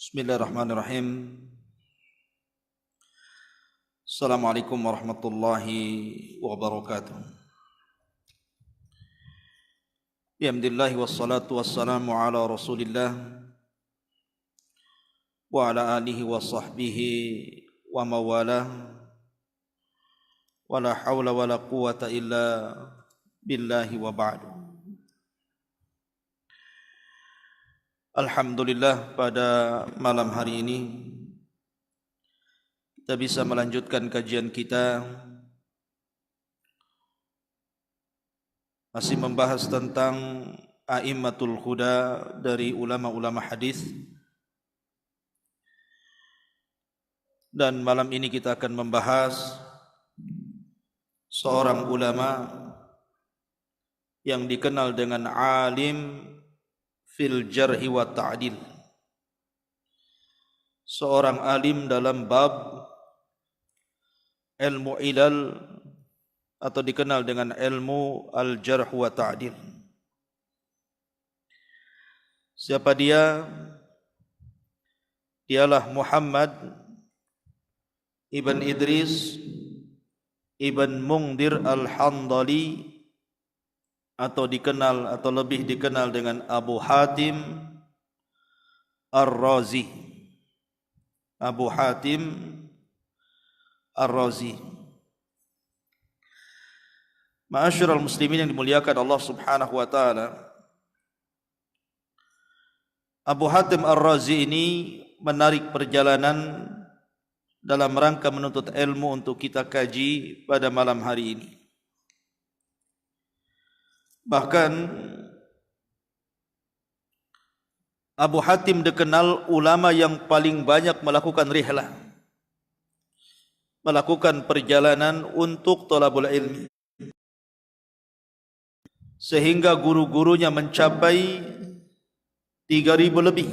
Bismillahirrahmanirrahim. Assalamualaikum warahmatullahi wabarakatuh. Bihamdillahi wassalatu wassalamu ala rasulillah wa ala alihi wa sahbihi wa mawalah wa la hawla wa la quwata illa billahi wa ba'du. Alhamdulillah, pada malam hari ini kita bisa melanjutkan kajian kita, masih membahas tentang a'immatul huda dari ulama-ulama hadis. Dan malam ini kita akan membahas seorang ulama yang dikenal dengan alim fil jarhi wa ta'dil, seorang alim dalam bab ilmu ilal atau dikenal dengan ilmu al-jarh wa ta'dil. Siapa dia? Dialah Muhammad ibn Idris ibn Mungdir al-Handali, atau dikenal atau lebih dikenal dengan Abu Hatim Ar-Razi. Abu Hatim Ar-Razi. Ma'asyiral muslimin yang dimuliakan Allah Subhanahu wa taala, Abu Hatim Ar-Razi ini menarik perjalanan dalam rangka menuntut ilmu untuk kita kaji pada malam hari ini. Bahkan Abu Hatim dikenal ulama yang paling banyak melakukan rihlah, melakukan perjalanan untuk thalabul ilmi, sehingga guru-gurunya mencapai 3.000 lebih.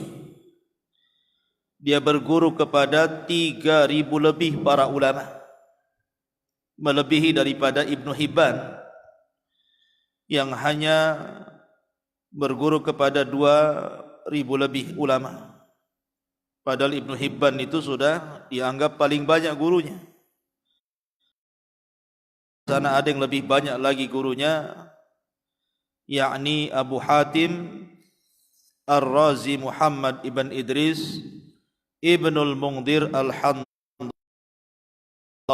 Dia berguru kepada 3.000 lebih para ulama, melebihi daripada Ibnu Hibban yang hanya berguru kepada 2.000 lebih ulama. Padahal Ibnu Hibban itu sudah dianggap paling banyak gurunya. Sana ada yang lebih banyak lagi gurunya, yakni Abu Hatim Ar-Razi Muhammad ibn Idris ibnul Mungdir al-Handali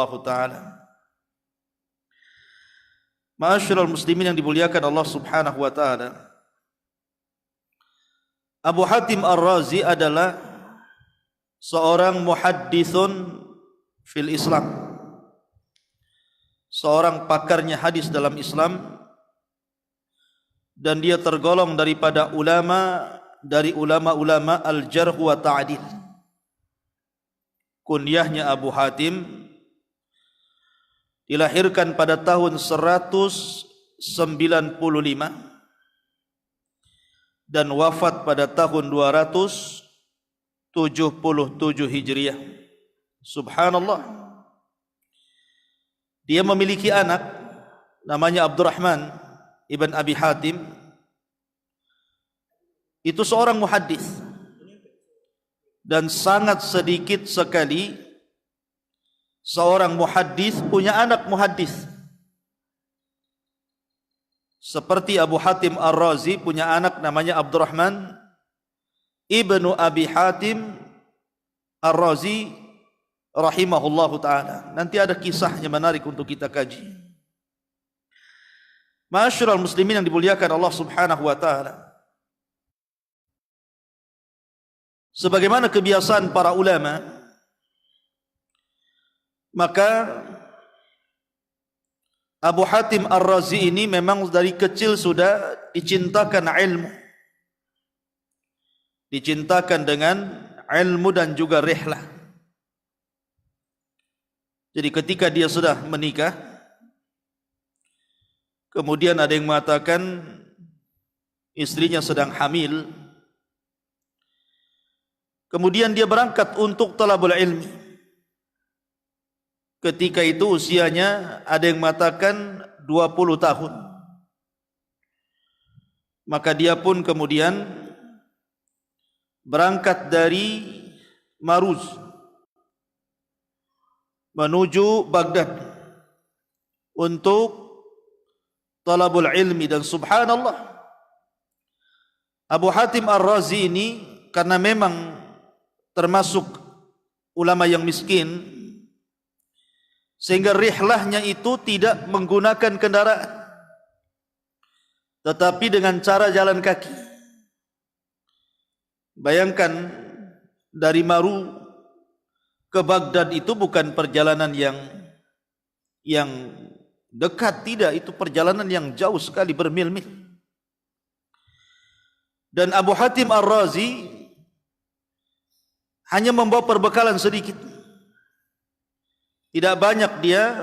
ta'ala. Ma'asyiral muslimin yang dimuliakan Allah Subhanahu wa taala, Abu Hatim Ar-Razi adalah seorang muhadditsun fil Islam, seorang pakarnya hadis dalam Islam, dan dia tergolong daripada dari ulama-ulama al-jarh wa ta'dil. Kunyahnya Abu Hatim, dilahirkan pada tahun 195 dan wafat pada tahun 277 Hijriah. Subhanallah. Dia memiliki anak namanya Abdurrahman ibn Abi Hatim. Itu seorang muhaddis, dan sangat sedikit sekali seorang muhaddis punya anak muhaddis. Seperti Abu Hatim Ar-Razi punya anak namanya Abdurrahman ibnu Abi Hatim Ar-Razi rahimahullahu ta'ala. Nanti ada kisahnya menarik untuk kita kaji. Ma'asyiral muslimin yang dimuliakan Allah Subhanahu wa ta'ala, sebagaimana kebiasaan para ulama, maka Abu Hatim Ar-Razi ini memang dari kecil sudah dicintakan ilmu, dicintakan dengan ilmu dan juga rihlah. Jadi ketika dia sudah menikah, kemudian ada yang mengatakan istrinya sedang hamil, kemudian dia berangkat untuk thalabul ilmi. Ketika itu usianya ada yang mengatakan 20 tahun. Maka dia pun kemudian berangkat dari Maruz menuju Baghdad untuk talabul ilmi. Dan subhanallah, Abu Hatim Ar-Razi ini karena memang termasuk ulama yang miskin, sehingga rihlahnya itu tidak menggunakan kendaraan, tetapi dengan cara jalan kaki. Bayangkan, dari Maru ke Baghdad itu bukan perjalanan yang dekat, tidak, itu perjalanan yang jauh sekali, bermil-mil. Dan Abu Hatim Ar-Razi hanya membawa perbekalan sedikit. Tidak banyak dia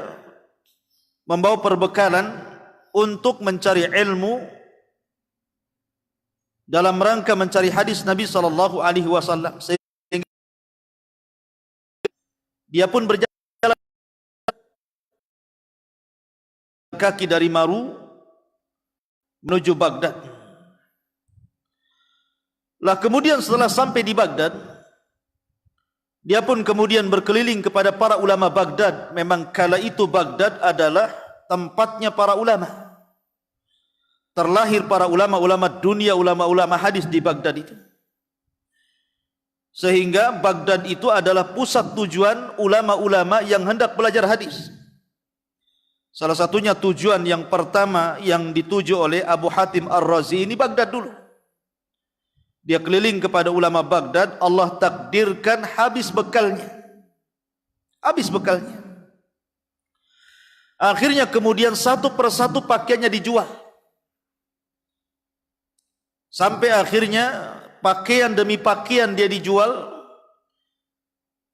membawa perbekalan untuk mencari ilmu dalam rangka mencari hadis Nabi sallallahu alaihi wasallam. Sehingga dia pun berjalan kaki dari Maru menuju Baghdad. Lah kemudian setelah sampai di Baghdad, dia pun kemudian berkeliling kepada para ulama Baghdad. Memang kala itu Baghdad adalah tempatnya para ulama. Terlahir para ulama-ulama dunia, ulama-ulama hadis di Baghdad itu. Sehingga Baghdad itu adalah pusat tujuan ulama-ulama yang hendak belajar hadis. Salah satunya tujuan yang pertama yang dituju oleh Abu Hatim Ar-Razi ini Baghdad dulu. Dia keliling kepada ulama Baghdad, Allah takdirkan habis bekalnya. Habis bekalnya. Akhirnya kemudian satu persatu pakaiannya dijual. Sampai akhirnya pakaian demi pakaian dia dijual,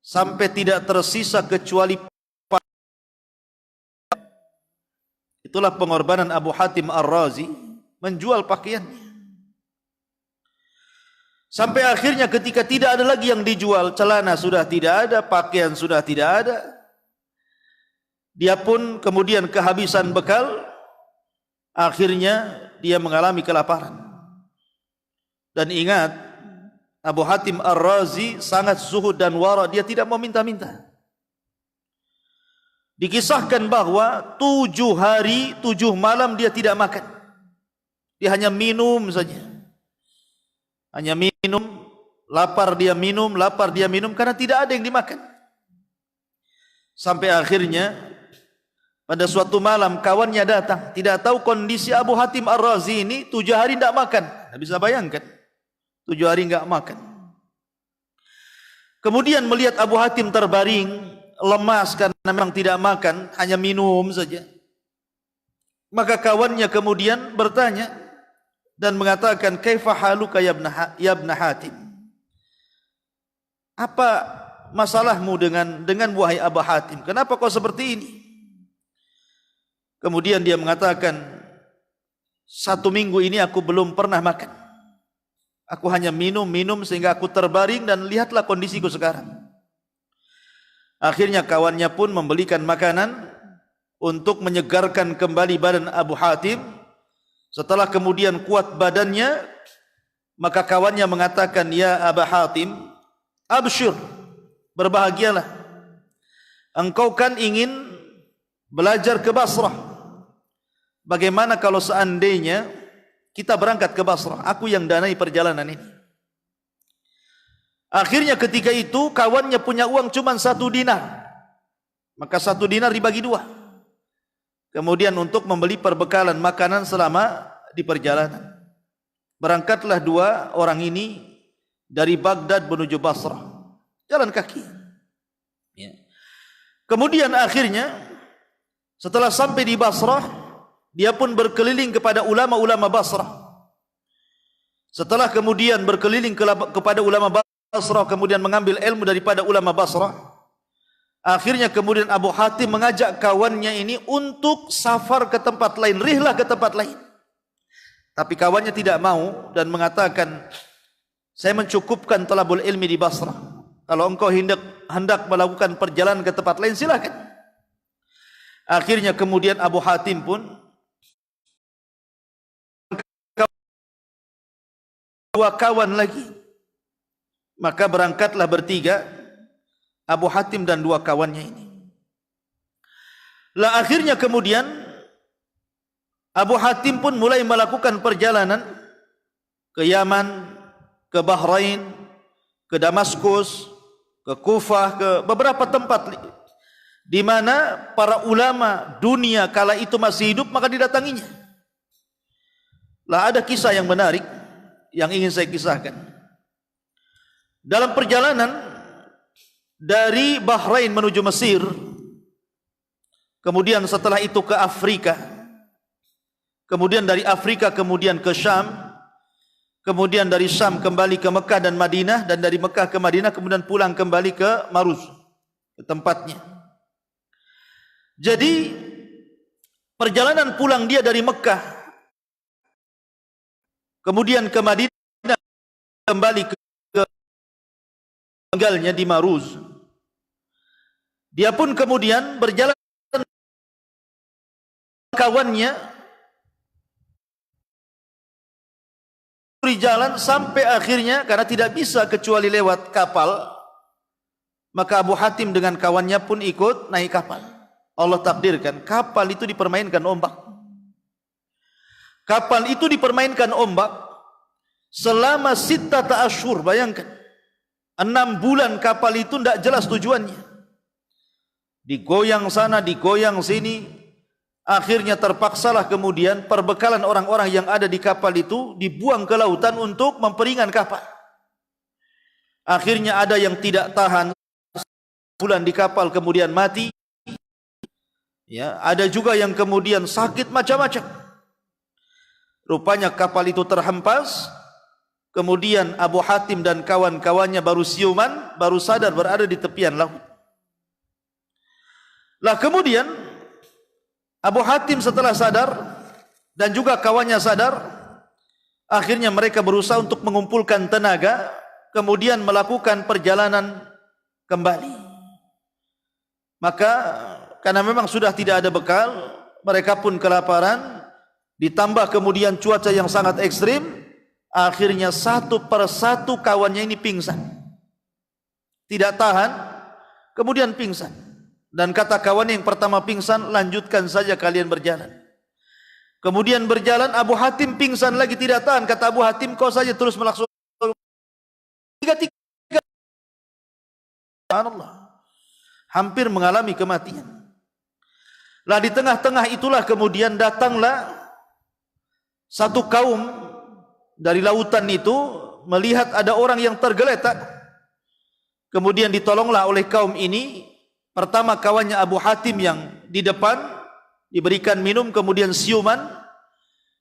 sampai tidak tersisa kecuali itulah pengorbanan Abu Hatim Ar-Razi menjual pakaiannya. Sampai akhirnya ketika tidak ada lagi yang dijual, celana sudah tidak ada, pakaian sudah tidak ada, dia pun kemudian kehabisan bekal. Akhirnya dia mengalami kelaparan. Dan ingat, Abu Hatim Ar-Razi sangat zuhud dan wara, dia tidak mau minta-minta. Dikisahkan bahwa 7 hari 7 malam dia tidak makan. Dia hanya minum saja. Hanya minum, lapar dia minum karena tidak ada yang dimakan. Sampai akhirnya pada suatu malam kawannya datang, tidak tahu kondisi Abu Hatim Ar-Razi ini 7 hari tidak makan. Tidak bisa bayangkan, 7 hari tidak makan. Kemudian melihat Abu Hatim terbaring, lemas karena memang tidak makan, hanya minum saja. Maka kawannya kemudian bertanya dan mengatakan, kaifa haluka ya ibn Hatim? Apa masalahmu dengan wahai Abu Hatim? Kenapa kau seperti ini? Kemudian dia mengatakan, 1 minggu ini aku belum pernah makan. Aku hanya minum sehingga aku terbaring, dan lihatlah kondisiku sekarang. Akhirnya kawannya pun membelikan makanan untuk menyegarkan kembali badan Abu Hatim. Setelah kemudian kuat badannya, maka kawannya mengatakan, ya Abu Hatim, absyir, berbahagialah. Engkau kan ingin belajar ke Basrah. Bagaimana kalau seandainya kita berangkat ke Basrah? Aku yang danai perjalanan ini. Akhirnya ketika itu kawannya punya uang cuma 1 dinar. Maka 1 dinar dibagi 2. Kemudian untuk membeli perbekalan makanan selama di perjalanan. Berangkatlah 2 orang ini dari Baghdad menuju Basrah, jalan kaki. Kemudian akhirnya setelah sampai di Basrah, dia pun berkeliling kepada ulama-ulama Basrah. Setelah kemudian berkeliling kepada ulama Basrah, kemudian mengambil ilmu daripada ulama Basrah, akhirnya kemudian Abu Hatim mengajak kawannya ini untuk safar ke tempat lain, rihlah ke tempat lain. Tapi kawannya tidak mau dan mengatakan, saya mencukupkan talabul ilmi di Basrah. Kalau engkau hendak melakukan perjalanan ke tempat lain, silakan. Akhirnya kemudian Abu Hatim pun 2 kawan lagi. Maka berangkatlah bertiga Abu Hatim dan dua kawannya ini. Lah akhirnya kemudian Abu Hatim pun mulai melakukan perjalanan ke Yaman, ke Bahrain, ke Damaskus, ke Kufah, ke beberapa tempat di mana para ulama dunia kala itu masih hidup, maka didatanginya. Lah ada kisah yang menarik yang ingin saya kisahkan. Dalam perjalanan dari Bahrain menuju Mesir, kemudian setelah itu ke Afrika, kemudian dari Afrika kemudian ke Syam, kemudian dari Syam kembali ke Mekah dan Madinah, dan dari Mekah ke Madinah kemudian pulang kembali ke Maruz, ke tempatnya. Jadi perjalanan pulang dia dari Mekah kemudian ke Madinah, kembali ke tinggalnya di Maruz. Dia pun kemudian berjalan kawannya di jalan sampai akhirnya, karena tidak bisa kecuali lewat kapal, maka Abu Hatim dengan kawannya pun ikut naik kapal. Allah takdirkan kapal itu dipermainkan ombak. Kapal itu dipermainkan ombak selama sittata asyhur. Bayangkan 6 bulan kapal itu tidak jelas tujuannya, digoyang sana digoyang sini. Akhirnya terpaksalah kemudian perbekalan orang-orang yang ada di kapal itu dibuang ke lautan untuk memperingan kapal. Akhirnya ada yang tidak tahan bulan di kapal kemudian mati. Ya, ada juga yang kemudian sakit macam-macam. Rupanya kapal itu terhempas. Kemudian Abu Hatim dan kawan-kawannya baru siuman, baru sadar berada di tepian laut. Lah kemudian Abu Hatim setelah sadar dan juga kawannya sadar, akhirnya mereka berusaha untuk mengumpulkan tenaga, kemudian melakukan perjalanan kembali. Maka karena memang sudah tidak ada bekal, mereka pun kelaparan, ditambah kemudian cuaca yang sangat ekstrim, akhirnya satu persatu kawannya ini pingsan. Tidak tahan, kemudian pingsan. Dan kata kawannya yang pertama pingsan, lanjutkan saja kalian berjalan. Kemudian berjalan, Abu Hatim pingsan lagi, tidak tahan. Kata Abu Hatim, kau saja terus melaksanakan. Subhanallah, hampir mengalami kematian. Lah di tengah-tengah itulah kemudian datanglah satu kaum dari lautan itu, melihat ada orang yang tergeletak. Kemudian ditolonglah oleh kaum ini. Pertama kawannya Abu Hatim yang di depan diberikan minum, kemudian siuman.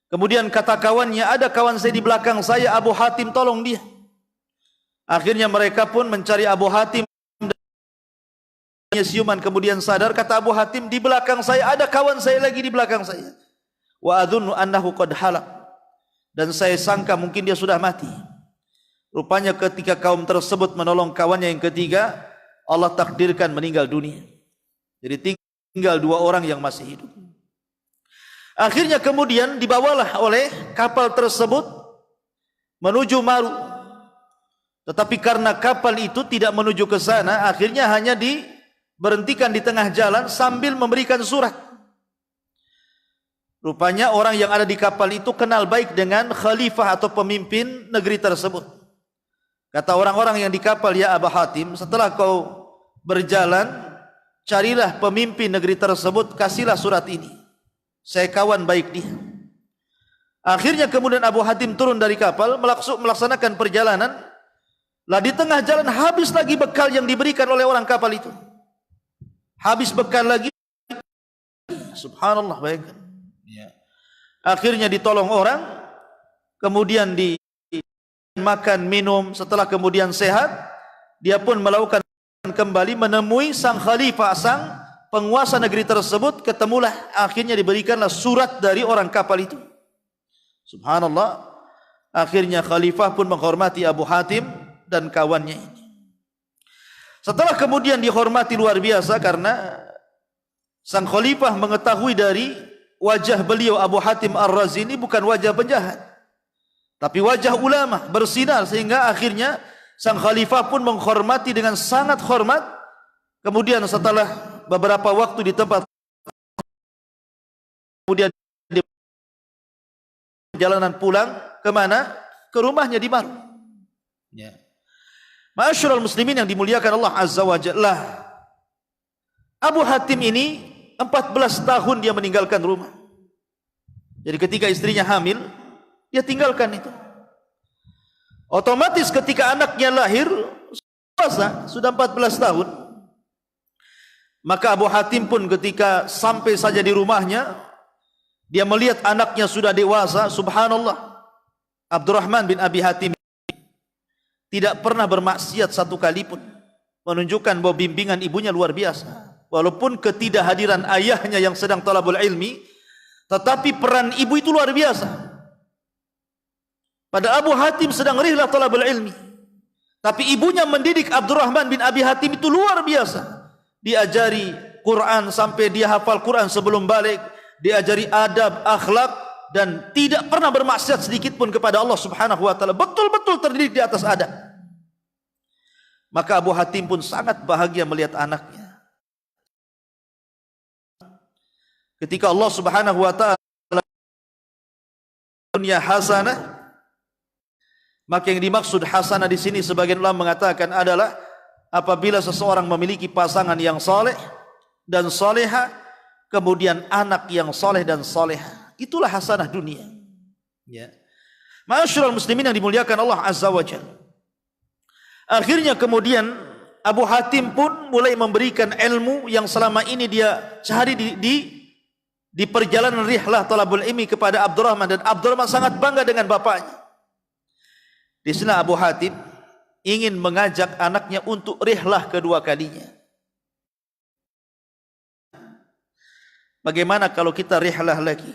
Kemudian kata kawannya, ada kawan saya di belakang saya, Abu Hatim, tolong dia. Akhirnya mereka pun mencari Abu Hatim. Siuman, kemudian sadar, kata Abu Hatim, di belakang saya ada kawan saya lagi di belakang saya. Wa adhunnu annahu qad halak, dan saya sangka mungkin dia sudah mati. Rupanya ketika kaum tersebut menolong kawannya yang ketiga, Allah takdirkan meninggal dunia. Jadi tinggal 2 orang yang masih hidup. Akhirnya kemudian dibawalah oleh kapal tersebut menuju Maru. Tetapi karena kapal itu tidak menuju ke sana, akhirnya hanya diberhentikan di tengah jalan sambil memberikan surat. Rupanya orang yang ada di kapal itu kenal baik dengan khalifah atau pemimpin negeri tersebut. Kata orang-orang yang di kapal, ya Abu Hatim, setelah kau berjalan, carilah pemimpin negeri tersebut, kasihlah surat ini. Saya kawan baik dia. Akhirnya kemudian Abu Hatim turun dari kapal, melaksanakan perjalanan. Lah di tengah jalan habis lagi bekal yang diberikan oleh orang kapal itu. Habis bekal lagi. Subhanallah, bayangkan. Ya. Akhirnya ditolong orang, kemudian dimakan minum. Setelah kemudian sehat, dia pun melakukan kembali menemui sang khalifah, sang penguasa negeri tersebut. Ketemulah, akhirnya diberikanlah surat dari orang kapal itu. Subhanallah. Akhirnya khalifah pun menghormati Abu Hatim dan kawannya ini. Setelah kemudian dihormati luar biasa, karena sang khalifah mengetahui dari wajah beliau Abu Hatim Ar-Razi ini bukan wajah penjahat, tapi wajah ulama bersinar, sehingga akhirnya sang khalifah pun menghormati dengan sangat hormat Kemudian setelah beberapa waktu di tempat, kemudian di perjalanan pulang kemana? Ke rumahnya di Maru. Ya. Ma'asyiral muslimin yang dimuliakan Allah Azza wa Jalla, Abu Hatim ini 14 tahun dia meninggalkan rumah. Jadi ketika istrinya hamil, dia tinggalkan itu. Otomatis ketika anaknya lahir, sudah 14 tahun. Maka Abu Hatim pun ketika sampai saja di rumahnya, dia melihat anaknya sudah dewasa. Subhanallah, Abdurrahman bin Abi Hatim tidak pernah bermaksiat satu kali pun, menunjukkan bahwa bimbingan ibunya luar biasa. Walaupun ketidakhadiran ayahnya yang sedang talabul ilmi, tetapi peran ibu itu luar biasa. Pada Abu Hatim sedang rihlah talabul ilmi, tapi ibunya mendidik Abdurrahman bin Abi Hatim itu luar biasa. Diajari Quran sampai dia hafal Quran sebelum balik, diajari adab, akhlak, dan tidak pernah bermaksiat sedikit pun kepada Allah Subhanahu wa taala. Betul-betul terdidik di atas adab. Maka Abu Hatim pun sangat bahagia melihat anaknya. Ketika Allah Subhanahu wa taala dunia hasanah, maka yang dimaksud hasanah di sini sebagian ulama mengatakan adalah apabila seseorang memiliki pasangan yang saleh dan saleha, kemudian anak yang saleh dan saleha, itulah hasanah dunia. Ya. Ma'asyiral muslimin yang dimuliakan Allah Azza wa Jalla. Akhirnya kemudian Abu Hatim pun mulai memberikan ilmu yang selama ini dia cari di perjalanan rihlah talabul ilmi kepada Abdurrahman, dan Abdurrahman sangat bangga dengan bapaknya. Di sana Abu Hatim ingin mengajak anaknya untuk rihlah kedua kalinya. Bagaimana kalau kita rihlah lagi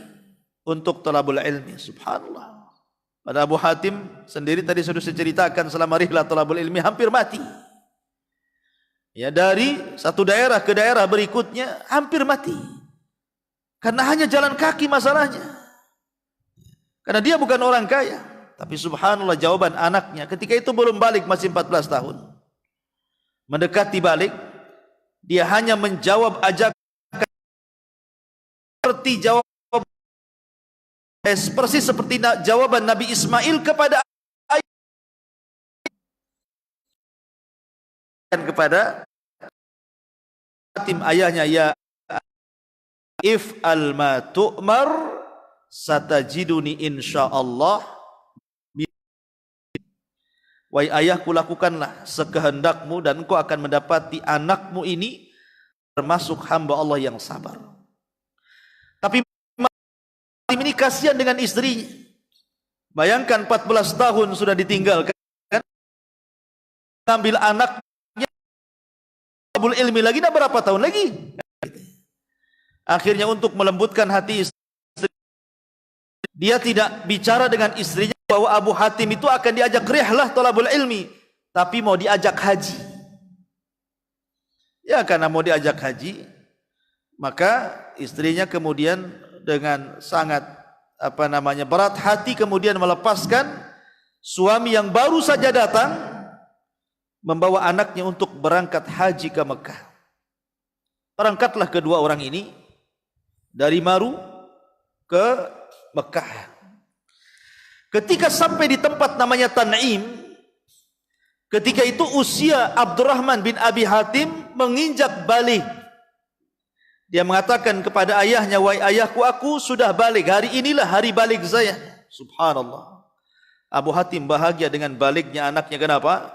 untuk talabul ilmi? Subhanallah. Pada Abu Hatim sendiri tadi sudah saya ceritakan, selama rihlah talabul ilmi hampir mati. Ya, dari satu daerah ke daerah berikutnya hampir mati. Karena hanya jalan kaki masalahnya. Karena dia bukan orang kaya. Tapi subhanallah jawaban anaknya ketika itu belum balik, masih 14 tahun. Mendekati balik, dia hanya menjawab ajakan seperti jawab persis seperti jawaban Nabi Ismail kepada Hatim ayahnya, ya if'al ma tu'mar satajiduni insyaallah. Wahai ayahku, lakukanlah sekehendakmu dan engkau akan mendapati anakmu ini termasuk hamba Allah yang sabar. Tapi ini kasihan dengan istrinya. Bayangkan 14 tahun sudah ditinggalkan, ambil anaknya talabul ilmi lagi, dah berapa tahun lagi? Akhirnya untuk melembutkan hati istri, dia tidak bicara dengan istrinya bahwa Abu Hatim itu akan diajak rihlah talabul ilmi, tapi mau diajak haji. Ya, karena mau diajak haji, maka istrinya kemudian dengan sangat berat hati kemudian melepaskan suami yang baru saja datang, membawa anaknya untuk berangkat haji ke Mekah. Berangkatlah kedua orang ini dari Maru ke Mekah. Ketika sampai di tempat namanya Tan'im, ketika itu usia Abdurrahman bin Abi Hatim menginjak balik. Dia mengatakan kepada ayahnya, wahai ayahku, aku sudah balik, hari inilah hari balik saya. Subhanallah. Abu Hatim bahagia dengan baliknya anaknya. Kenapa?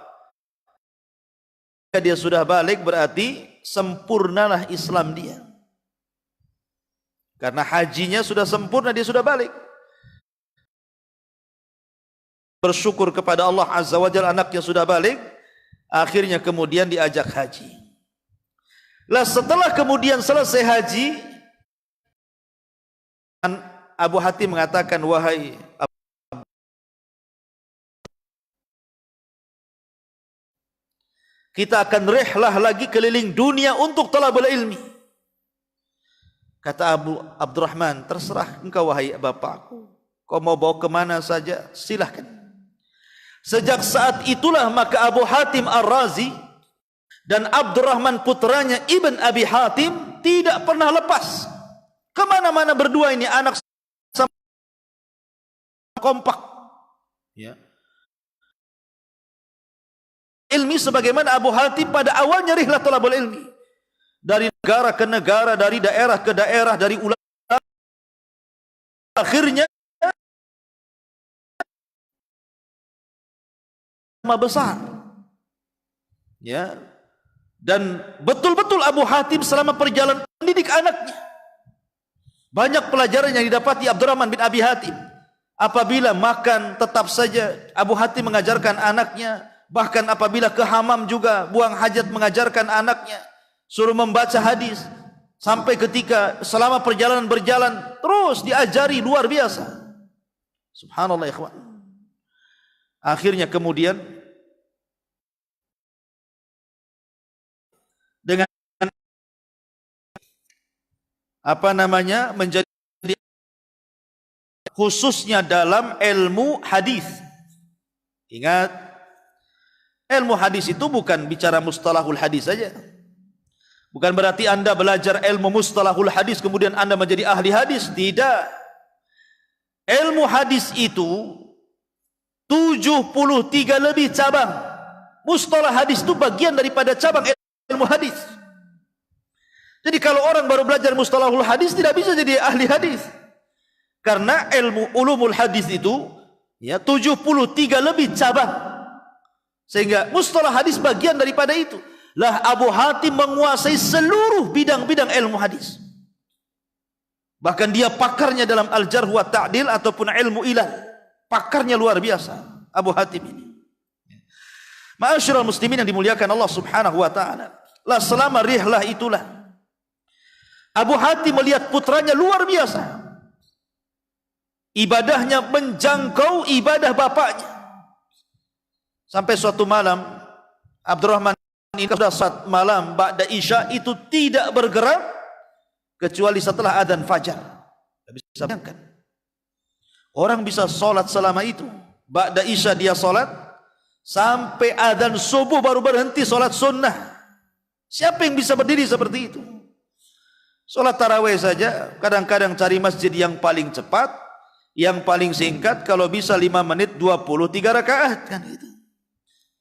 Dia sudah balik berarti sempurnalah Islam dia. Karena hajinya sudah sempurna, dia sudah balik. Bersyukur kepada Allah Azza wa Jalla, anaknya sudah balik. Akhirnya kemudian diajak haji. Lah setelah kemudian selesai haji, Abu Hatim mengatakan, wahai kita akan rihlah lagi keliling dunia untuk talabul ilmi. Kata Abdurrahman, terserah engkau wahai bapakku, kau mau bawa kemana saja silahkan. Sejak saat itulah maka Abu Hatim Ar-Razi Dan Abdurrahman putranya Ibn Abi Hatim tidak pernah lepas. Kemana-mana berdua ini anak sama kompak. Ya. Ilmi sebagaimana Abu Hatim pada awalnya rihlah thalabul ilmi. Dari negara ke negara, dari daerah ke daerah, dari ulama. Akhirnya besar. Ya. Dan betul-betul Abu Hatim selama perjalanan mendidik anaknya. Banyak pelajaran yang didapati Abdurrahman bin Abi Hatim. Apabila makan tetap saja Abu Hatim mengajarkan anaknya. Bahkan apabila ke hamam juga buang hajat mengajarkan anaknya. Suruh membaca hadis. Sampai ketika selama perjalanan berjalan terus diajari luar biasa. Subhanallah ikhwan. Akhirnya kemudian dengan menjadi khususnya dalam ilmu hadis. Ingat, ilmu hadis itu bukan bicara mustalahul hadis saja. Bukan berarti Anda belajar ilmu mustalahul hadis kemudian Anda menjadi ahli hadis. Tidak. Ilmu hadis itu 73 lebih cabang. Mustalah hadis itu bagian daripada cabang ilmu hadis. Jadi kalau orang baru belajar mustalahul hadis tidak bisa jadi ahli hadis. Karena ilmu ulumul hadis itu ya 73 lebih cabang. Sehingga mustalah hadis bagian daripada itu. Lah Abu Hatim menguasai seluruh bidang-bidang ilmu hadis. Bahkan dia pakarnya dalam al-jarh wa ta'dil ataupun ilmu ilal. Pakarnya luar biasa Abu Hatim ini. Ma'asyiral muslimin yang dimuliakan Allah Subhanahu wa taala. Lah selama rihlah itulah Abu Hatim melihat putranya luar biasa. Ibadahnya menjangkau ibadah bapaknya. Sampai suatu malam Abdurrahman ini sudah saat malam ba'da isya itu tidak bergerak kecuali setelah adzan fajar. Tidak bisa bayangkan. Orang bisa sholat selama itu. Ba'da isya dia sholat sampai adzan subuh baru berhenti sholat sunnah. Siapa yang bisa berdiri seperti itu? Sholat tarawih saja kadang-kadang cari masjid yang paling cepat, yang paling singkat, kalau bisa 5 menit 23 rakaat kan gitu.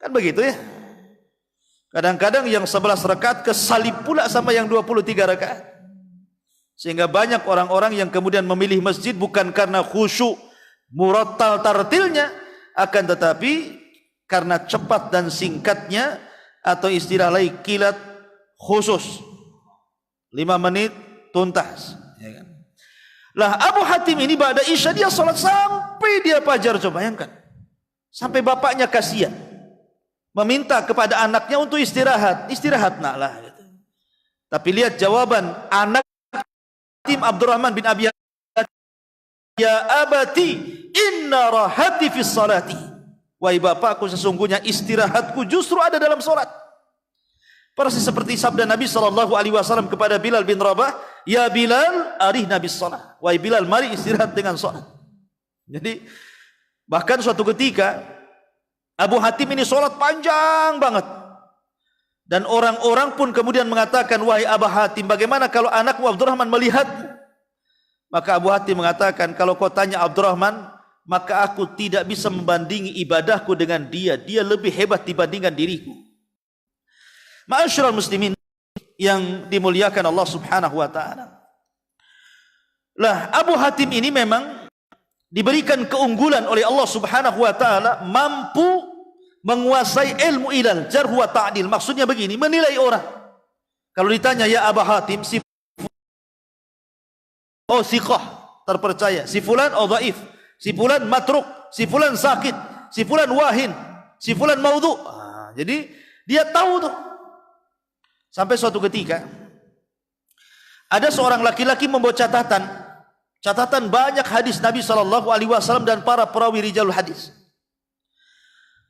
Kan begitu ya. Kadang-kadang yang 11 rakaat kesalip pula sama yang 23 rakaat. Sehingga banyak orang-orang yang kemudian memilih masjid bukan karena khusyuk murattal tartilnya, akan tetapi karena cepat dan singkatnya, atau istilah lain kilat khusus. 5 menit tuntas, ya kan? Lah Abu Hatim ini ba'da isya dia salat sampai dia fajar, coba bayangkan. Sampai bapaknya kasihan. Meminta kepada anaknya untuk istirahat. Istirahat nak lah gitu. Tapi lihat jawaban anak Hatim Abdurrahman bin Abi Hatim. Ya abati inna rahati fis salati. Wahai bapakku, sesungguhnya istirahatku justru ada dalam salat. Persis seperti sabda Nabi SAW kepada Bilal bin Rabah, ya Bilal arihna bis salat. Wahai Bilal, mari istirahat dengan salat. Jadi bahkan suatu ketika Abu Hatim ini salat panjang banget. Dan orang-orang pun kemudian mengatakan, wahai Abu Hatim, bagaimana kalau anakmu Abdurrahman melihatmu? Maka Abu Hatim mengatakan, kalau kau tanya Abdurrahman, maka aku tidak bisa membandingi ibadahku dengan dia. Dia lebih hebat dibandingkan diriku. Ma'asyiral muslimin yang dimuliakan Allah Subhanahu wa taala. Lah Abu Hatim ini memang diberikan keunggulan oleh Allah Subhanahu wa taala, mampu menguasai ilmu ilal, jarh wa ta'dil. Maksudnya begini, menilai orang. Kalau ditanya ya Abu Hatim, si oh siqah, terpercaya, si fulan oh dhaif, si fulan matruk, si fulan sakit, si fulan wahin, si fulan maudhu. Jadi dia tahu tuh. Sampai suatu ketika ada seorang laki-laki membawa catatan banyak hadis Nabi SAW dan para perawi rijalul hadis.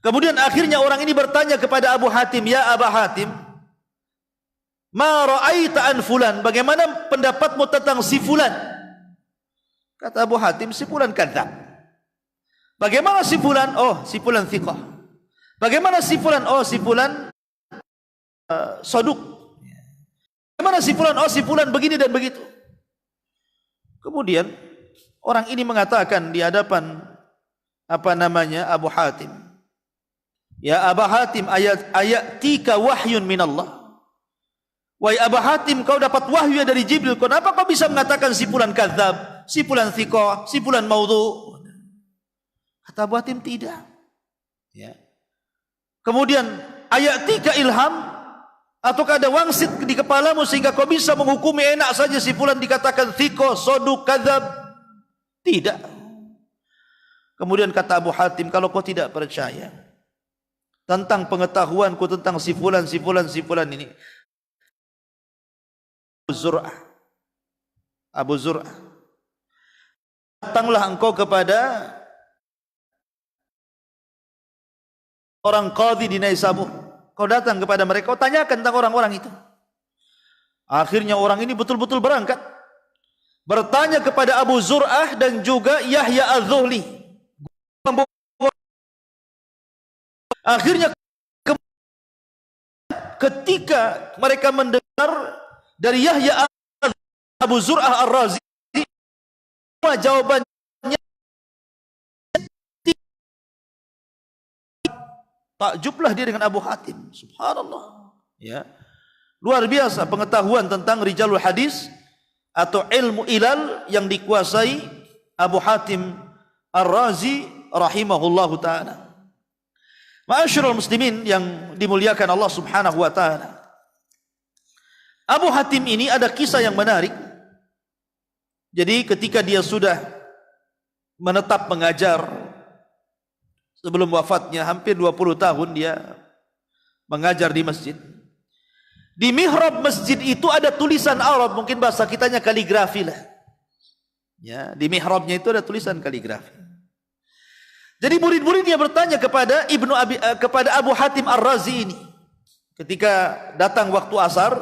Kemudian akhirnya orang ini bertanya kepada Abu Hatim, ya Abu Hatim, ma ra'aita an fulan, bagaimana pendapatmu tentang si fulan? Kata Abu Hatim, si fulan kadzab. Bagaimana si fulan? Oh, si fulan thiqah. Bagaimana si fulan? Oh, si fulan soduk. Bagaimana si fulan? Oh, si fulan begini dan begitu. Kemudian orang ini mengatakan di hadapan Abu Hatim, ya Abu Hatim, ayatika wahyun minallah. Wahai Abu Hatim, kau dapat wahyu dari Jibril. Kenapa kau bisa mengatakan si fulan kadzab, si fulan thiqah, si fulan maudhu? Kata Abu Hatim, tidak. Ya. Kemudian ayatika ilham, ataukah ada wangsit di kepalamu sehingga kau bisa menghukumi enak saja si fulan dikatakan thiqah, soduk, kadzab? Tidak. Kemudian kata Abu Hatim, kalau kau tidak percaya tentang pengetahuanku tentang si fulan ini, Abu Zur'ah, datanglah engkau kepada orang qadhi di Naisabur. Kau datang kepada mereka, kau tanyakan tentang orang-orang itu. Akhirnya orang ini betul-betul berangkat, bertanya kepada Abu Zur'ah dan juga Yahya Az-Zuhli. Akhirnya ketika mereka mendengar dari Yahya Abu Zur'ah Ar-Razi, jawabannya takjublah dia dengan Abu Hatim. Subhanallah. Ya. Luar biasa pengetahuan tentang rijalul hadis atau ilmu ilal yang dikuasai Abu Hatim Ar-Razi rahimahullahu taala. Ma'asyiral muslimin yang dimuliakan Allah Subhanahu wa taala. Abu Hatim ini ada kisah yang menarik. Jadi ketika dia sudah menetap mengajar, sebelum wafatnya hampir 20 tahun dia mengajar di masjid. Di mihrab masjid itu ada tulisan Arab, mungkin bahasa kitanya kaligrafi lah. Ya, di mihrabnya itu ada tulisan kaligrafi. Jadi murid-muridnya bertanya kepada Abu Hatim Ar-Razi ini. Ketika datang waktu asar,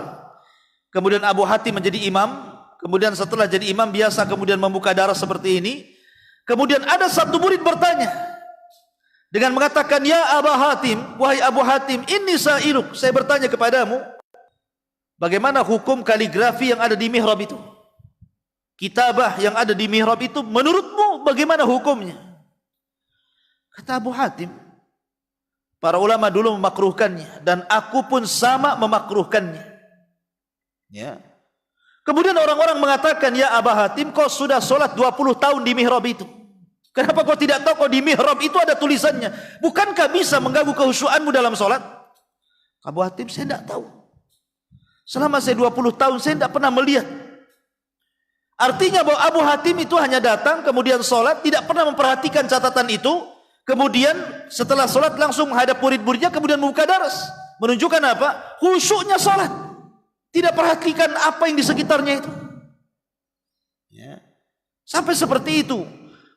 kemudian Abu Hatim menjadi imam, kemudian setelah jadi imam biasa kemudian membuka darah seperti ini. Kemudian ada satu murid bertanya dengan mengatakan, ya Abu Hatim, wahai Abu Hatim, ini sa'iluk, saya bertanya kepadamu, bagaimana hukum kaligrafi yang ada di mihrab itu? Kitabah yang ada di mihrab itu, menurutmu bagaimana hukumnya? Kata Abu Hatim, para ulama dulu memakruhkannya dan aku pun sama memakruhkannya. Ya. Kemudian orang-orang mengatakan, ya Abu Hatim, kau sudah sholat 20 tahun di mihrab itu. Kenapa kau tidak tahu kalau di mihrab itu ada tulisannya? Bukankah bisa mengganggu kehusyuanmu dalam sholat? Abu Hatim, saya tidak tahu. Selama saya 20 tahun saya tidak pernah melihat. Artinya bahwa Abu Hatim itu hanya datang kemudian sholat, tidak pernah memperhatikan catatan itu. Kemudian setelah sholat langsung menghadap murid-muridnya, kemudian membuka daras. Menunjukkan apa? Khusyuknya sholat. Tidak perhatikan apa yang di sekitarnya itu. Ya. Sampai seperti itu.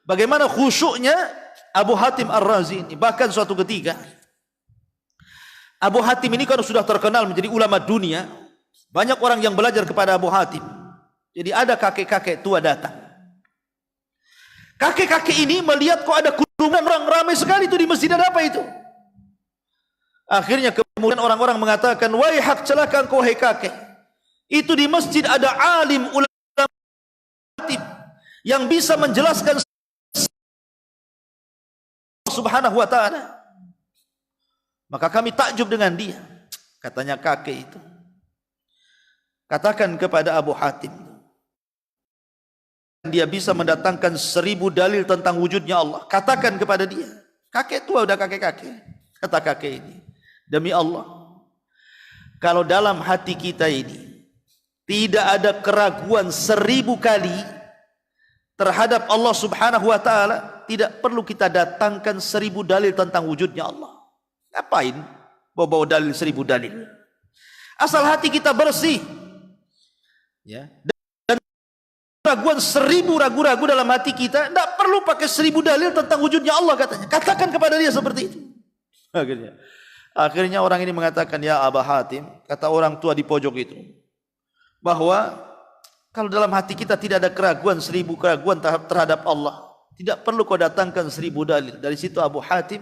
Bagaimana khusyuknya Abu Hatim Ar-Razi ini. Bahkan suatu ketika Abu Hatim ini kan sudah terkenal menjadi ulama dunia. Banyak orang yang belajar kepada Abu Hatim. Jadi ada kakek-kakek tua datang. Kakek-kakek ini melihat kok ada kerumunan orang ramai sekali itu di masjid. Ada apa itu? Akhirnya kemudian orang-orang mengatakan, wahai hak celaka engkau hai kakek. Itu di masjid ada alim ulama yang bisa menjelaskan Subhanahu wa ta'ala. Maka kami takjub dengan dia. Katanya kakek itu, katakan kepada Abu Hatim, dia bisa mendatangkan 1000 dalil tentang wujudnya Allah. Katakan kepada dia. Kakek tua, udah kakek-kakek. Kata kakek ini, demi Allah, kalau dalam hati kita ini tidak ada keraguan 1000 kali terhadap Allah Subhanahu wa ta'ala, tidak perlu kita datangkan 1000 dalil tentang wujudnya Allah. Ngapain bawa-bawa dalil 1000 dalil? Asal hati kita bersih, ya, dan raguan 1000 ragu-ragu dalam hati kita, tidak perlu pakai 1000 dalil tentang wujudnya Allah katanya. Katakan kepada dia seperti itu. Akhirnya orang ini mengatakan, ya Abu Hatim, kata orang tua di pojok itu, bahwa kalau dalam hati kita tidak ada keraguan 1000 keraguan terhadap Allah, tidak perlu kau datangkan 1000 dalil. Dari situ Abu Hatim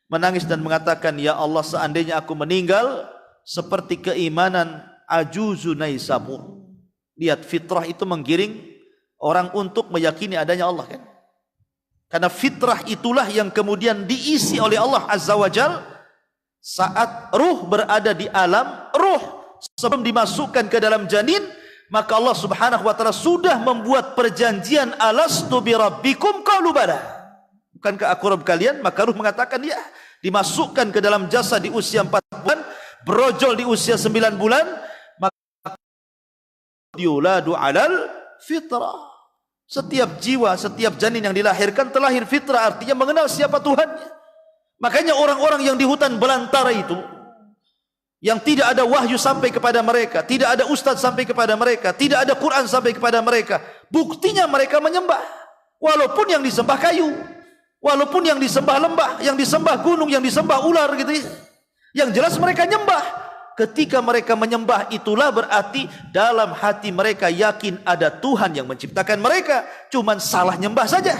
menangis dan mengatakan, ya Allah, seandainya aku meninggal seperti keimanan ajuzu Naisabur. Lihat, fitrah itu menggiring orang untuk meyakini adanya Allah kan. Karena fitrah itulah yang kemudian diisi oleh Allah Azza wa Jal saat ruh berada di alam, ruh sebelum dimasukkan ke dalam janin, maka Allah Subhanahu wa taala sudah membuat perjanjian, alastu bi rabbikum, qalu bala. Bukankah aku Rabb kalian? Maka ruh mengatakan ya. Dimasukkan ke dalam jasad di usia 4 bulan, brojol di usia 9 bulan, maka yuladu alal fitrah. Setiap jiwa, setiap janin yang dilahirkan terlahir fitrah, artinya mengenal siapa Tuhannya. Makanya orang-orang yang di hutan belantara itu, yang tidak ada wahyu sampai kepada mereka, tidak ada ustaz sampai kepada mereka, tidak ada Quran sampai kepada mereka, buktinya mereka menyembah. Walaupun yang disembah kayu, walaupun yang disembah lembah, yang disembah gunung, yang disembah ular gitu ya. Yang jelas mereka nyembah. Ketika mereka menyembah, itulah berarti dalam hati mereka yakin ada Tuhan yang menciptakan mereka, cuman salah nyembah saja.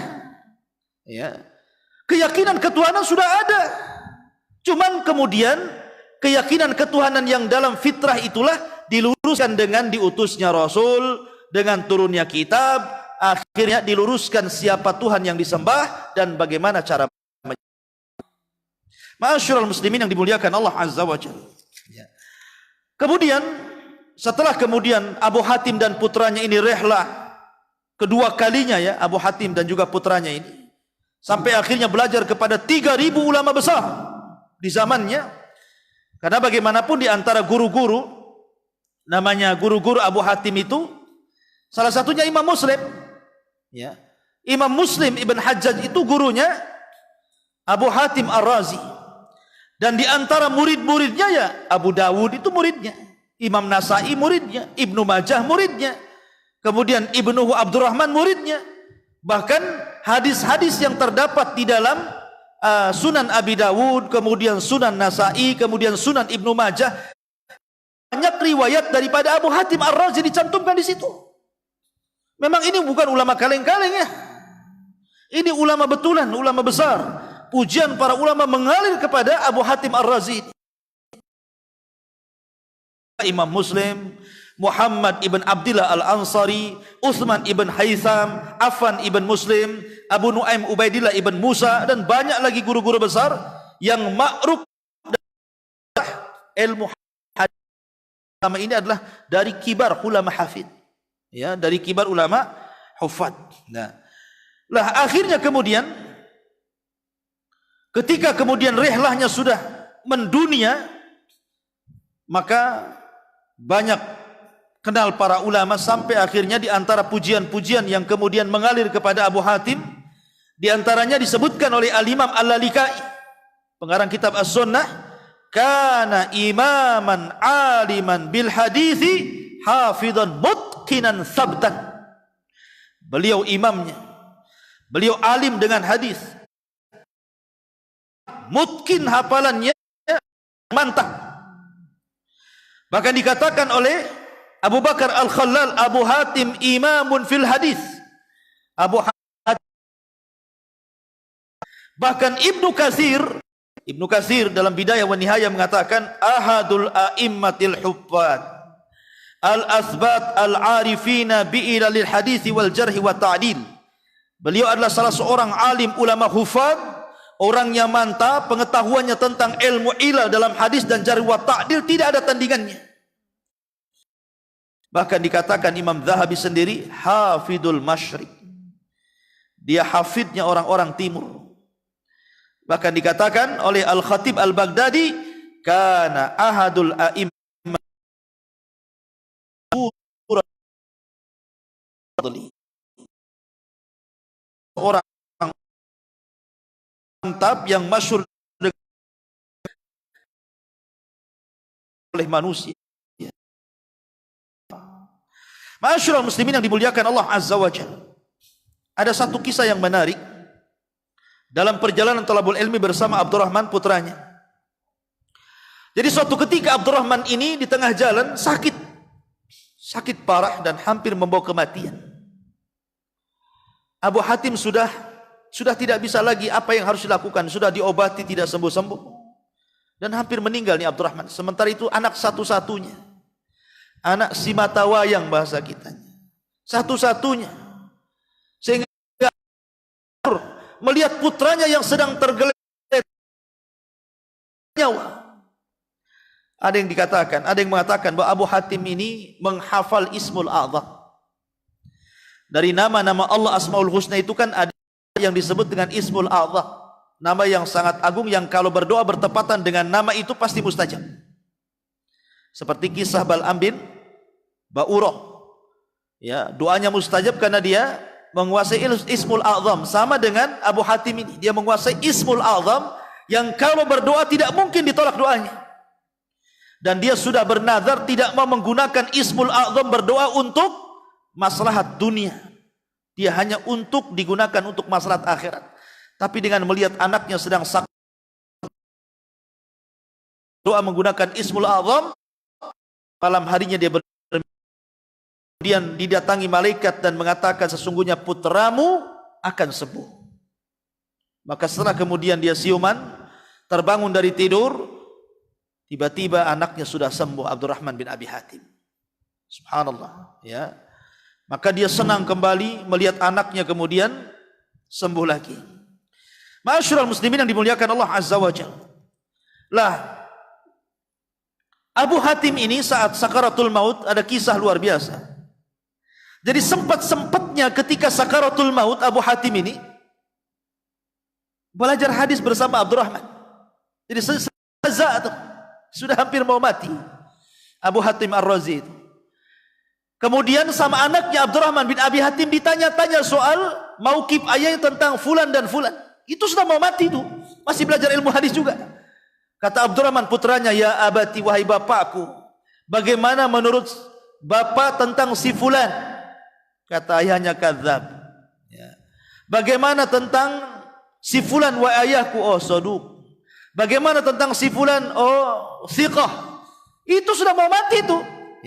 Ya. Keyakinan ketuhanan sudah ada. Cuman kemudian keyakinan ketuhanan yang dalam fitrah itulah diluruskan dengan diutusnya Rasul, dengan turunnya kitab, akhirnya diluruskan siapa Tuhan yang disembah dan bagaimana cara menyembah. Ma'asyiral muslimin yang dimuliakan Allah Azza wa Jalla. Kemudian setelah kemudian Abu Hatim dan putranya ini rehlah kedua kalinya ya, Abu Hatim dan juga putranya ini, sampai akhirnya belajar kepada 3.000 ulama besar di zamannya. Karena bagaimanapun di antara guru-guru, namanya guru-guru Abu Hatim itu salah satunya Imam Muslim ya. Imam Muslim Ibn Hajjaj itu gurunya Abu Hatim Ar-Razi. Dan di antara murid-muridnya ya Abu Dawud itu muridnya, Imam Nasai muridnya, Ibnu Majah muridnya, kemudian Ibnu Abdurrahman muridnya. Bahkan hadis-hadis yang terdapat di dalam Sunan Abi Dawud, kemudian Sunan Nasai, kemudian Sunan Ibnu Majah, banyak riwayat daripada Abu Hatim Ar-Razi dicantumkan di situ. Memang ini bukan ulama kaleng-kaleng ya. Ini ulama betulan, ulama besar. Pujian para ulama mengalir kepada Abu Hatim Ar-Razi. Imam Muslim, Muhammad ibn Abdillah Al-Ansari, Utsman ibn Haytham, Affan ibn Muslim, Abu Nuaim Ubaidillah ibn Musa, dan banyak lagi guru-guru besar yang ma'ruf ilmu hadis. Nama ini adalah dari kibar ulama hafid. Ya, dari kibar ulama hufad. Nah, lah akhirnya kemudian ketika kemudian rihlahnya sudah mendunia, maka banyak kenal para ulama sampai akhirnya di antara pujian-pujian yang kemudian mengalir kepada Abu Hatim, di antaranya disebutkan oleh Al-Imam Al-Lalikai, pengarang kitab As-Sunnah, kana imaman aliman bil hadithi hafidhan mutqinan sabtan. Beliau imamnya, beliau alim dengan hadis, mutkin hafalannya mantap. Bahkan dikatakan oleh Abu Bakar Al-Khallal, Abu Hatim imamun fil hadis. Abu Hatim. Bahkan Ibnu Katsir dalam Bidayah wa Nihayah mengatakan ahadul a'immatil huffaz al-asbat al-arifina bi'ila lil hadis wal jarh wa ta'dil. Beliau adalah salah seorang alim ulama hufaz, orangnya mantap, pengetahuannya tentang ilmu ilah dalam hadis dan jarh wa ta'dil tidak ada tandingannya. Bahkan dikatakan Imam Zahabi sendiri hafidul masyriq, dia hafidnya orang-orang timur. Bahkan dikatakan oleh Al-Khatib Al-Baghdadi kana ahadul a'immah orang mantap yang masyhur oleh manusia. Ma'asyiral muslimin yang dimuliakan Allah Azza wa Jalla. Ada satu kisah yang menarik dalam perjalanan thalabul ilmi bersama Abdurrahman putranya. Jadi suatu ketika Abdurrahman ini di tengah jalan sakit parah dan hampir membawa kematian. Abu Hatim sudah tidak bisa lagi apa yang harus dilakukan, sudah diobati tidak sembuh-sembuh. Dan hampir meninggal nih Abdurrahman. Sementara itu anak satu-satunya. Anak si mata wayang bahasa kita. Satu-satunya. Sehingga melihat putranya yang sedang tergeletak nyawa. Ada yang mengatakan bahwa Abu Hatim ini menghafal Ismul A'zam. Dari nama-nama Allah Asmaul Husna itu kan ada yang disebut dengan Ismul A'zam. Nama yang sangat agung yang kalau berdoa bertepatan dengan nama itu pasti mustajab. Seperti kisah Bal'am bin Ba'urah. Ya, doanya mustajab karena dia menguasai Ismul A'zam. Sama dengan Abu Hatim ini, dia menguasai Ismul A'zam yang kalau berdoa tidak mungkin ditolak doanya. Dan dia sudah bernazar tidak mau menggunakan Ismul A'zam berdoa untuk maslahat dunia. Dia hanya untuk digunakan untuk maslahat akhirat. Tapi dengan melihat anaknya sedang sakit, doa menggunakan Ismul A'zam, malam harinya dia kemudian didatangi malaikat dan mengatakan sesungguhnya putramu akan sembuh. Maka setelah kemudian dia siuman, terbangun dari tidur, tiba-tiba anaknya sudah sembuh, Abdurrahman bin Abi Hatim. Subhanallah, ya. Maka dia senang kembali melihat anaknya kemudian sembuh lagi. Ma'asyiral muslimin yang dimuliakan Allah Azza wa Jalla. Lah, Abu Hatim ini saat sakaratul maut ada kisah luar biasa. Jadi sempat-sempatnya ketika sakaratul maut Abu Hatim ini belajar hadis bersama Abdurrahman. Jadi sudah hampir mau mati Abu Hatim Ar-Razi itu. Kemudian sama anaknya Abdurrahman bin Abi Hatim ditanya-tanya soal mauqif ayahnya tentang fulan dan fulan. Itu sudah mau mati itu, masih belajar ilmu hadis juga. Kata Abdurrahman putranya, ya abati wahai bapakku, bagaimana menurut bapak tentang si fulan? Kata ayahnya kadzab. Ya. Bagaimana tentang si fulan wahai ayahku? Oh saduq. Bagaimana tentang si fulan? Oh thiqah. Itu sudah mau mati itu.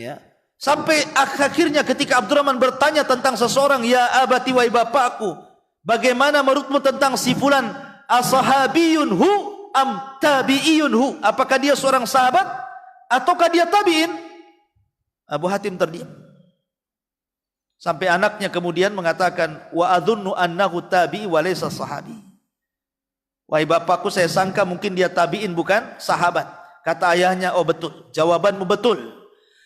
Ya. Sampai akhirnya ketika Abdurrahman bertanya tentang seseorang, ya abati wahai bapakku, bagaimana menurutmu tentang si fulan? Ashabiyun hu am tabi'iyun hu? Apakah dia seorang sahabat ataukah dia tabi'in? Abu Hatim terdiam. Sampai anaknya kemudian mengatakan, wa adhunnu annahu tabi'i wa laysa sahabi. Wahai bapakku, saya sangka mungkin dia tabi'in bukan sahabat. Kata ayahnya, oh betul, jawabanmu betul.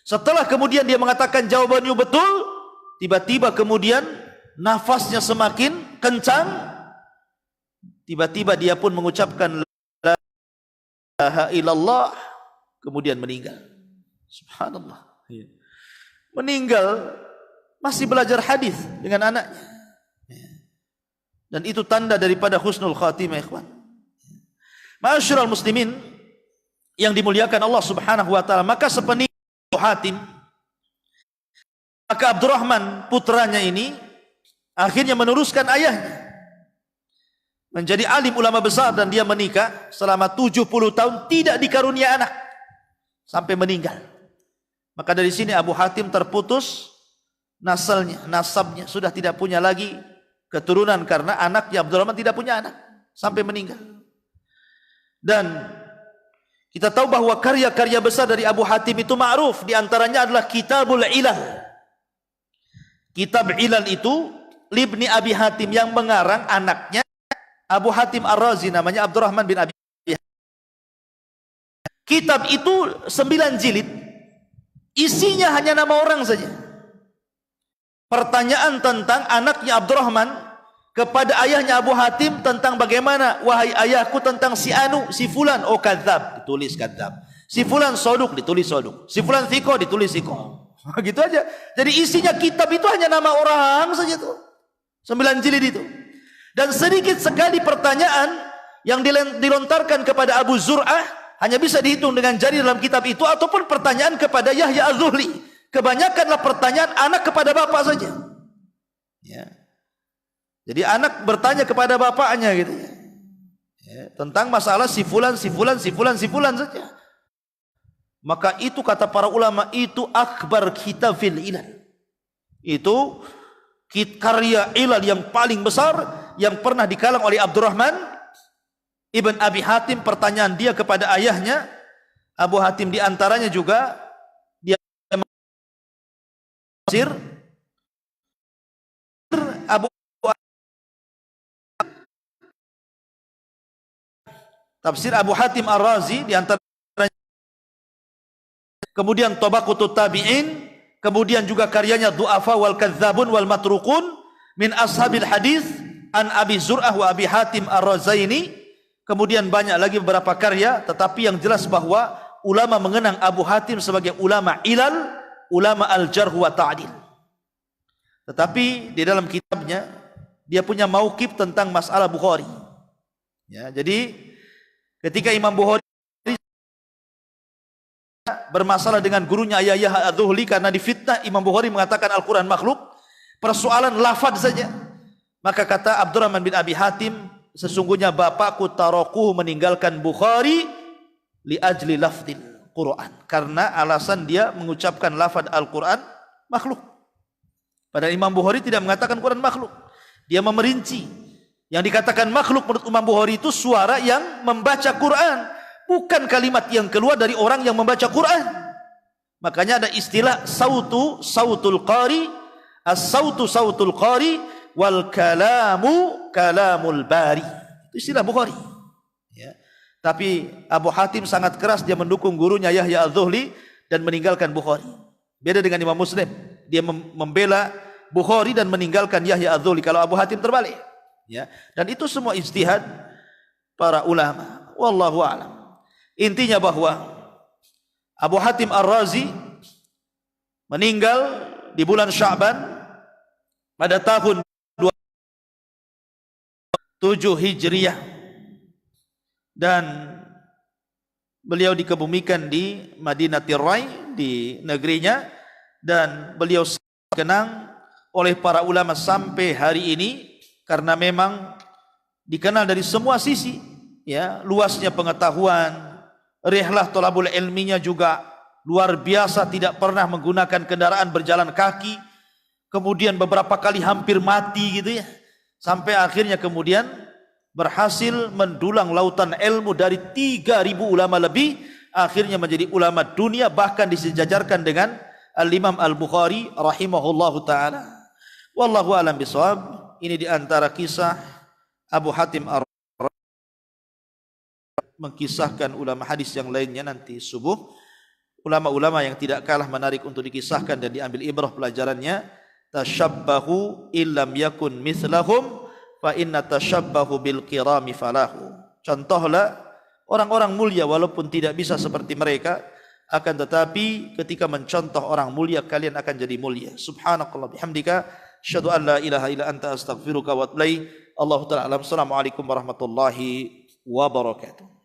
Setelah kemudian dia mengatakan jawabannya betul, tiba-tiba kemudian nafasnya semakin kencang. Tiba-tiba dia pun mengucapkan la ilaha illallah, kemudian meninggal. Subhanallah. Meninggal masih belajar hadis dengan anaknya. Dan itu tanda daripada husnul khatimah, ikhwan. Ma'asyiral muslimin yang dimuliakan Allah Subhanahu wa taala, maka sepeninggal Hatim, maka Abdurrahman putranya ini akhirnya meneruskan ayahnya menjadi alim ulama besar, dan dia menikah selama 70 tahun tidak dikarunia anak sampai meninggal. Maka dari sini Abu Hatim terputus nasabnya, sudah tidak punya lagi keturunan karena anaknya Abdurrahman tidak punya anak sampai meninggal. Dan kita tahu bahwa karya-karya besar dari Abu Hatim itu ma'ruf, di antaranya adalah Kitabul Ilal. Kitab Ilal itu Libni Abi Hatim yang mengarang anaknya Abu Hatim Ar-Razi, namanya Abdurrahman bin Abi Hatim. Kitab itu 9 jilid, isinya hanya nama orang saja. Pertanyaan tentang anaknya Abdurrahman kepada ayahnya Abu Hatim tentang bagaimana, wahai ayahku tentang si anu, si fulan, oh kadzab, ditulis kadzab. Si fulan soduk, ditulis soduk. Si fulan thiqah, ditulis thiqah. Gitu aja. Jadi isinya kitab itu hanya nama orang saja tuh. 9 jilid itu. Dan sedikit sekali pertanyaan yang dilontarkan kepada Abu Zur'ah hanya bisa dihitung dengan jari dalam kitab itu, ataupun pertanyaan kepada Yahya Az-Zuhli. Kebanyakanlah pertanyaan anak kepada bapak saja. Ya. Jadi anak bertanya kepada bapaknya gitu ya. Tentang masalah si fulan saja. Maka itu kata para ulama, itu akbar kitab fil ilal. Itu karya ilal yang paling besar yang pernah dikalang oleh Abdurrahman Ibn Abi Hatim, pertanyaan dia kepada ayahnya Abu Hatim di antaranya juga dia tafsir Abu Tafsir Abu Hatim Ar-Razi di antara, kemudian Tabaqatut Tabi'in, kemudian juga karyanya Du'afa wal Kadzabun wal Matrukun min Ashabil Hadis an Abi Zur'ah wa Abi Hatim Ar-Razaini. Kemudian banyak lagi beberapa karya, tetapi yang jelas bahwa ulama mengenang Abu Hatim sebagai ulama ilal, ulama al-jarh wa ta'dil. Tetapi di dalam kitabnya dia punya mauqif tentang masalah Bukhari. Ya, jadi ketika Imam Bukhari bermasalah dengan gurunya Yahya Az-Zuhli karena difitnah Imam Bukhari mengatakan Al-Quran makhluk, persoalan lafaz saja, maka kata Abdurrahman bin Abi Hatim, sesungguhnya bapakku tarakuhu meninggalkan Bukhari li ajli lafdil Quran, karena alasan dia mengucapkan lafaz Al-Quran makhluk. Padahal Imam Bukhari tidak mengatakan Quran makhluk. Dia memerinci. Yang dikatakan makhluk menurut Imam Bukhari itu suara yang membaca Quran, bukan kalimat yang keluar dari orang yang membaca Quran. Makanya ada istilah sautul qari, sautul qari wal kalamul bari. Itu istilah Bukhari. Ya. Tapi Abu Hatim sangat keras, dia mendukung gurunya Yahya Az-Zuhli dan meninggalkan Bukhari. Beda dengan Imam Muslim, dia membela Bukhari dan meninggalkan Yahya Az-Zuhli. Kalau Abu Hatim terbalik. Ya. Dan itu semua ijtihad para ulama. Wallahu a'lam. Intinya bahwa Abu Hatim Ar-Razi meninggal di bulan Sya'ban pada tahun 7 Hijriah, dan beliau dikebumikan di Madinatir Rai, di negerinya, dan beliau dikenang oleh para ulama sampai hari ini karena memang dikenal dari semua sisi, ya, luasnya pengetahuan, rihlah thalabul ilminya juga luar biasa, tidak pernah menggunakan kendaraan, berjalan kaki, kemudian beberapa kali hampir mati gitu ya, sampai akhirnya kemudian berhasil mendulang lautan ilmu dari 3.000 ulama lebih, akhirnya menjadi ulama dunia, bahkan disejajarkan dengan Al-Imam Al-Bukhari rahimahullahu ta'ala. Wallahu a'lam bishawab. Ini di antara kisah Abu Hatim Ar-Razi, mengkisahkan ulama hadis yang lainnya nanti subuh. Ulama-ulama yang tidak kalah menarik untuk dikisahkan dan diambil ibrah pelajarannya. Tashabbahu illam yakun mithlahum fa inna tashabbahu bil kirami falahu. Contohlah orang-orang mulia walaupun tidak bisa seperti mereka, akan tetapi ketika mencontoh orang mulia kalian akan jadi mulia. Subhanakallah bihamdika, asyhadu an la ilaha illa anta astaghfiruka wa atubu ilaik. Allahu ta'ala alam. Assalamualaikum warahmatullahi wabarakatuh.